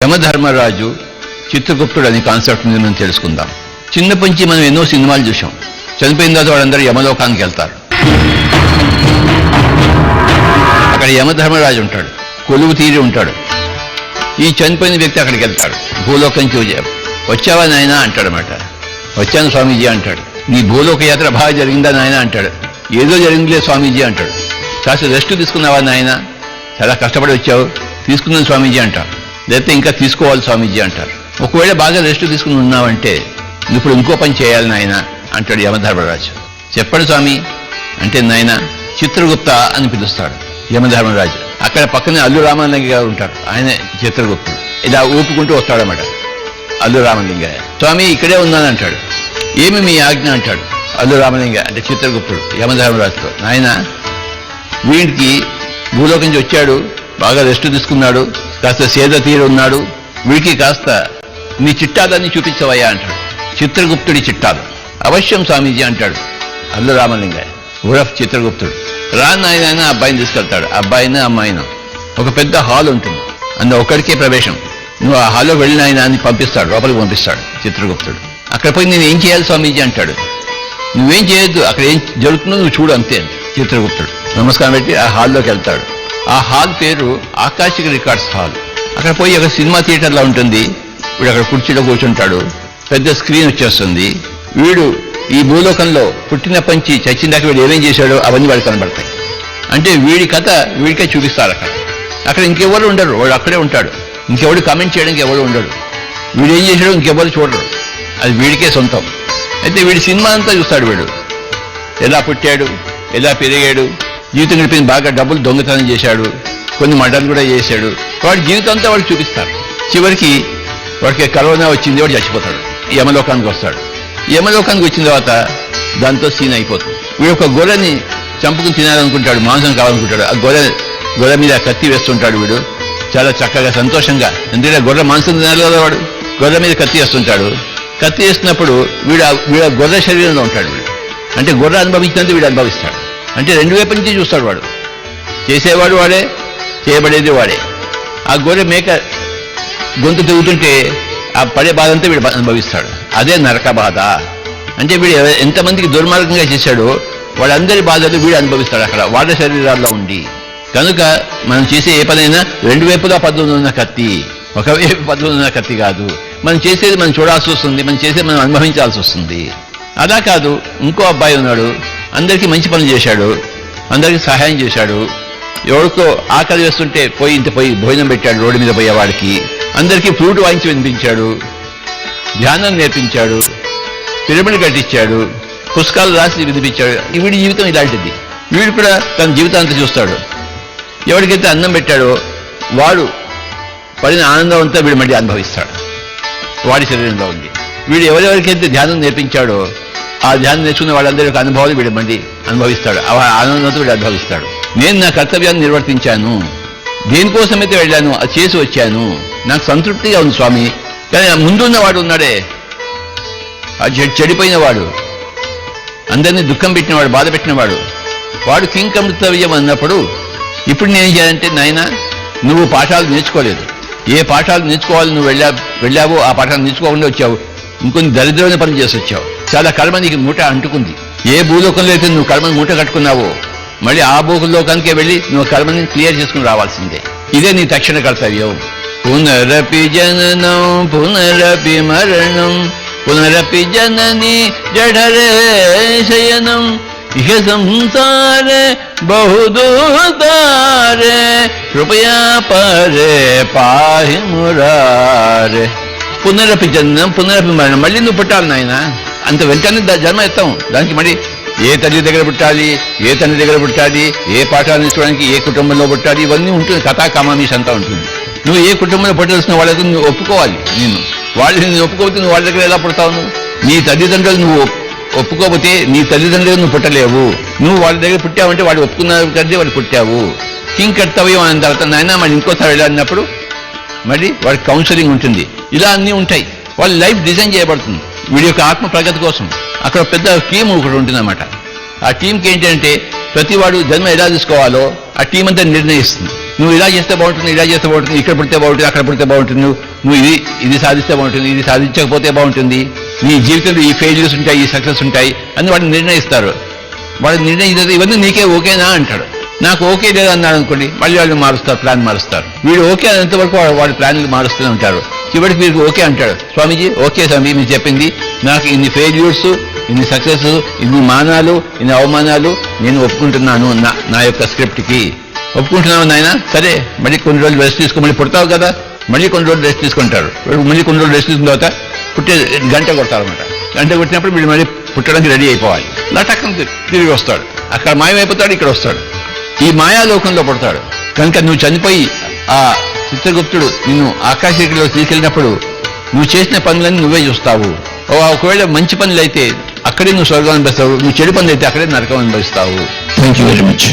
యమధర్మరాజు చిత్రగుప్తుడు అనే కాన్సెప్ట్ మీద మనం తెలుసుకుందాం. చిన్నప్పటి నుంచి మనం ఎన్నో సినిమాలు చూసాం. చనిపోయిన తర్వాత వాళ్ళందరూ యమలోకానికి వెళ్తారు. అక్కడ యమధర్మరాజు ఉంటాడు, కొలువు తీరి ఉంటాడు. ఈ చనిపోయిన వ్యక్తి అక్కడికి వెళ్తాడు. భూలోకం నుంచి వచ్చావా నాయన అంటాడనమాట. వచ్చాను స్వామీజీ అంటాడు. నీ భూలోక యాత్ర బాగా జరిగిందా నాయన అంటాడు. ఏదో జరిగిందిలే స్వామీజీ అంటాడు. కాస్త రెస్ట్ తీసుకున్నావా నాయన, చాలా కష్టపడి వచ్చావు, తీసుకున్నాను స్వామీజీ అంటారు. లేకపోతే ఇంకా తీసుకోవాలి స్వామీజీ అంటారు. ఒకవేళ బాగా రెస్ట్ తీసుకుని ఉన్నావంటే ఇప్పుడు ఇంకో పని చేయాలి నాయన అంటాడు యమధర్మరాజు. చెప్పండి స్వామి అంటే, నాయన చిత్రగుప్త అని పిలుస్తాడు యమధర్మరాజు. అక్కడ పక్కనే అల్లు రామలింగయ్య గారు ఉంటారు, ఆయనే చిత్రగుప్తుడు. ఇలా ఊపుకుంటూ వస్తాడన్నమాట అల్లు రామలింగయ్య. స్వామి ఇక్కడే ఉన్నాను అంటాడు. ఏమి మీ ఆజ్ఞ అంటాడు అల్లు రామలింగయ్య అంటే చిత్రగుప్తుడు యమధర్మరాజుతో. నాయన వీడికి భూలోకం నుంచి వచ్చాడు, బాగా రెస్ట్ తీసుకున్నాడు, కాస్త సేద తీరు ఉన్నాడు, వీడికి కాస్త నీ చిట్టాలన్నీ చూపించవయ్యా అంటాడు. చిత్రగుప్తుడి చిట్టాలు. అవశ్యం స్వామీజీ అంటాడు అల్లు రామలింగయ్య ఉరఫ్ చిత్రగుప్తుడు. నాయన అబ్బాయిని తీసుకెళ్తాడు. అబ్బాయిని అమ్మాయిని ఒక పెద్ద హాల్ ఉంటుంది, అందులో ఒక్కడికే ప్రవేశం. నువ్వు ఆ హాల్లో వెళ్ళిన ఆయన అని పంపిస్తాడు, లోపలికి పంపిస్తాడు చిత్రగుప్తుడు. అక్కడ పోయి నేను ఏం చేయాలి స్వామీజీ అంటాడు. నువ్వేం చేయొద్దు, అక్కడ ఏం జరుగుతుందో నువ్వు చూడు అంతే చిత్రగుప్తుడు. నమస్కారం పెట్టి ఆ హాల్లోకి వెళ్తాడు. ఆ హాల్ పేరు ఆకాశిక రికార్డ్స్ హాల్. అక్కడ పోయి ఒక సినిమా థియేటర్లా ఉంటుంది. వీడు అక్కడ కుర్చీలో కూర్చుంటాడు, పెద్ద స్క్రీన్ వచ్చేస్తుంది. వీడు ఈ భూలోకంలో పుట్టినప్పటి నుంచి చచ్చిన దాకా వీడు ఏమేం చేశాడో అవన్నీ వాడు కనబడతాయి. అంటే వీడి కథ వీడికే చూపిస్తారు. అక్కడ ఇంకెవరు ఉండరు, వాడు అక్కడే ఉంటాడు. ఇంకెవడు కామెంట్ చేయడానికి ఎవరు ఉండడు. వీడేం చేశాడో ఇంకెవరు చూడరు, అది వీడికే సొంతం. అయితే వీడి సినిమా అంతా చూస్తాడు. వీడు ఎలా పుట్టాడు, ఎలా పెరిగాడు, జీవితం గడిపింది, బాగా డబ్బులు దొంగతనం చేశాడు, కొన్ని మర్డర్లు కూడా చేశాడు. వాడి జీవితం అంతా వాడు చూపిస్తారు. చివరికి వాడికి కరోనా వచ్చింది, వాడు చచ్చిపోతాడు. యమలోకానికి వస్తాడు. యమలోకానికి వచ్చిన తర్వాత దాంతో సీన్ అయిపోతుంది. వీడు ఒక గొర్రెని చంపుకుని తినాలనుకుంటాడు, మాంసం కావాలనుకుంటాడు. ఆ గొర్రె మీద కత్తి వేస్తుంటాడు. వీడు చాలా చక్కగా సంతోషంగా, ఎందుకంటే గొర్రె మాంసం తినాలి కదా, వాడు గొర్రె మీద కత్తి వేస్తుంటాడు. కత్తి వేస్తున్నప్పుడు వీడు గొర్రె శరీరంలో ఉంటాడు. వీడు అంటే గొర్రె అనుభవించినంత వీడు అనుభవిస్తాడు. అంటే రెండు వైపు నుంచి చూస్తాడు. వాడు చేసేవాడు వాడే, చేయబడేది వాడే. ఆ గొర్రె మేక గొంతు తిరుగుతుంటే ఆ పడే బాధ అంతా వీడు అనుభవిస్తాడు. అదే నరక బాధ. అంటే వీడు ఎంతమందికి దుర్మార్గంగా చేశాడో వాళ్ళందరి బాధలు వీడు అనుభవిస్తాడు అక్కడ వాళ్ళ శరీరాల్లో ఉండి. కనుక మనం చేసే ఏ పనైనా రెండు వైపులా పద్ధతులు ఉన్న కత్తి, ఒకవైపు పద్ధతులు ఉన్న కత్తి కాదు. మనం చేసేది మనం చూడాల్సి వస్తుంది, మనం చేసేది మనం అనుభవించాల్సి వస్తుంది. అలా కాదు, ఇంకో అబ్బాయి ఉన్నాడు, అందరికీ మంచి పనులు చేశాడు, అందరికీ సహాయం చేశాడు. ఎవరికో ఆకలి వేస్తుంటే పోయి భోజనం పెట్టాడు రోడ్డు మీద పోయేవాడికి. అందరికీ ఫ్లూట్ వాయించి వినిపించాడు, ధ్యానం నేర్పించాడు, పిరమిడ్ కట్టించాడు, పుస్తకాలు రాసి వినిపించాడు. వీడి జీవితం ఇలాంటిది. వీడు కూడా తన జీవితాంతా చూస్తాడు. ఎవరికైతే అన్నం పెట్టాడో వాడు పడిన ఆనందం అంతా వీడు మళ్ళీ అనుభవిస్తాడు, వాడి శరీరంలో ఉంది. వీడు ఎవరెవరికైతే ధ్యానం నేర్పించాడో ఆ ధ్యానం నేర్చుకున్న వాళ్ళందరి యొక్క అనుభవాలు వీడు మళ్ళీ అనుభవిస్తాడు. ఆ ఆనందంతో వీడు అనుభవిస్తాడు. నేను నా కర్తవ్యాన్ని నిర్వర్తించాను, దేనికోసమైతే వెళ్ళాను అది చేసి వచ్చాను, నాకు సంతృప్తిగా ఉంది స్వామి. కానీ ముందున్న వాడు ఉన్నాడే, ఆ చెడిపోయిన వాడు, అందరినీ దుఃఖం పెట్టినవాడు, బాధ పెట్టినవాడు, వాడు కింకర్తవ్యం అన్నప్పుడు ఇప్పుడు నేను చేయాలంటే, నాయన నువ్వు పాఠాలు నేర్చుకోలేదు, ఏ పాఠాలు నేర్చుకోవాలి నువ్వు వెళ్ళావో ఆ పాఠాలు నేర్చుకోకుండా వచ్చావు, ఇంకొన్ని దరిద్రమైన పనులు చేసి వచ్చావు. చాలా కర్మ నీకు మూట అంటుకుంది. ఏ భూలోకంలో అయితే నువ్వు కర్మని మూట కట్టుకున్నావో మళ్ళీ ఆ భూలోకానికే వెళ్ళి నువ్వు కర్మని క్లియర్ చేసుకుని రావాల్సిందే. ఇదే నీ తక్షణ కర్తవ్యం. పునరపి జననం పునరపి మరణం పునరపి జనని జఠరే శయనం ఇహ సంసారే బహుదూతారే కృపయా పరే పాహి మురారే. పునరపి జననం పునరపి మరణం, మళ్ళీ నువ్వు పుట్టాలి నాయన. అంత వెంటనే జన్మ ఎత్తాం. దానికి మళ్ళీ ఏ తల్లి దగ్గర పుట్టాలి, ఏ తండ్రి దగ్గర పుట్టాలి, ఏ పాఠాలు నేర్చుకోవడానికి ఏ కుటుంబంలో పుట్టాలి, ఇవన్నీ ఉంటుంది. కథా కమామీష్ అంతా ఉంటుంది. నువ్వు ఏ కుటుంబంలో పుట్టాల్సిన వాళ్ళకి నువ్వు ఒప్పుకోవాలి. నేను ఒప్పుకోకపోతే నువ్వు వాళ్ళ దగ్గర ఎలా పుడతావు? నీ తల్లిదండ్రులు నువ్వు ఒప్పుకోకపోతే నీ తల్లిదండ్రులు నువ్వు పుట్టలేవు. నువ్వు వాళ్ళ దగ్గర పుట్టావంటే వాళ్ళు ఒప్పుకున్నారు కంటే వాళ్ళు పుట్టావు. కింకర్తవ్యం అన్న తర్వాత నాయన మళ్ళీ ఇంకోసారి వెళ్ళాలన్నప్పుడు మళ్ళీ వాడికి కౌన్సిలింగ్ ఉంటుంది. ఇలా అన్నీ ఉంటాయి. వాళ్ళ లైఫ్ డిజైన్ చేయబడుతుంది వీడి యొక్క ఆత్మ ప్రగతి కోసం. అక్కడ పెద్ద టీం ఒకటి ఉంటుందన్నమాట. ఆ టీంకి ఏంటంటే ప్రతివాడు జన్మ ఎలా తీసుకోవాలో ఆ టీం అంతా నిర్ణయిస్తుంది. నువ్వు ఇలా చేస్తే బాగుంటుంది, ఇలా చేస్తే బాగుంటుంది, ఇక్కడ పుడితే బాగుంటుంది, అక్కడ పుడితే బాగుంటుంది, నువ్వు ఇది సాధిస్తే బాగుంటుంది, ఇది సాధించకపోతే బాగుంటుంది, నీ జీవితంలో ఈ ఫెయిల్యూర్స్ ఉంటాయి, ఈ సక్సెస్ ఉంటాయి అని వాడిని నిర్ణయిస్తారు. వాడు నిర్ణయించేది ఇవన్నీ నీకే ఓకేనా అంటాడు. నాకు ఓకే లేదు అన్నాడు అనుకోండి, మళ్ళీ వాళ్ళు మారుస్తారు, ప్లాన్ మారుస్తారు. వీడు ఓకే అనేంత వరకు వాడి ప్లాన్లు మారుస్తూనే ఉంటారు. చివరికి వీరికి ఓకే అంటాడు. స్వామీజీ ఓకే స్వామి మీరు చెప్పింది, నాకు ఇన్ని ఫెయిల్యూర్స్, ఇన్ని సక్సెస్, ఇన్ని మానాలు, ఇన్ని అవమానాలు నేను ఒప్పుకుంటున్నాను నా యొక్క స్క్రిప్ట్కి ఒప్పుకుంటున్నావు నాయన. సరే మళ్ళీ కొన్ని రోజులు రెస్ట్ తీసుకో, మళ్ళీ పుడతావు కదా, మళ్ళీ కొన్ని రోజులు రెస్ట్ తీసుకుంటారు. మళ్ళీ కొన్ని రోజులు రెస్ట్ తీసుకున్న తర్వాత గంట కొడతారన్నమాట. గంట కొట్టినప్పుడు వీళ్ళు మళ్ళీ పుట్టడానికి రెడీ అయిపోవాలి. లటక్కన తిరిగి వస్తాడు, అక్కడ మాయమైపోతాడు, ఇక్కడ వస్తాడు, ఈ మాయాలోకంలో పడతాడు. కనుక నువ్వు చనిపోయి ఆ చిత్రగుప్తుడు నిన్ను ఆకాశంలో తీసుకెళ్ళినప్పుడు నువ్వు చేసిన పనులన్నీ నువ్వే చూస్తావు. ఒకవేళ మంచి పనులు అయితే అక్కడే నువ్వు స్వర్గం అనిపిస్తావు, నువ్వు చెడు పనులు అయితే అక్కడే నరకం అనిపిస్తావు. Thank you very much.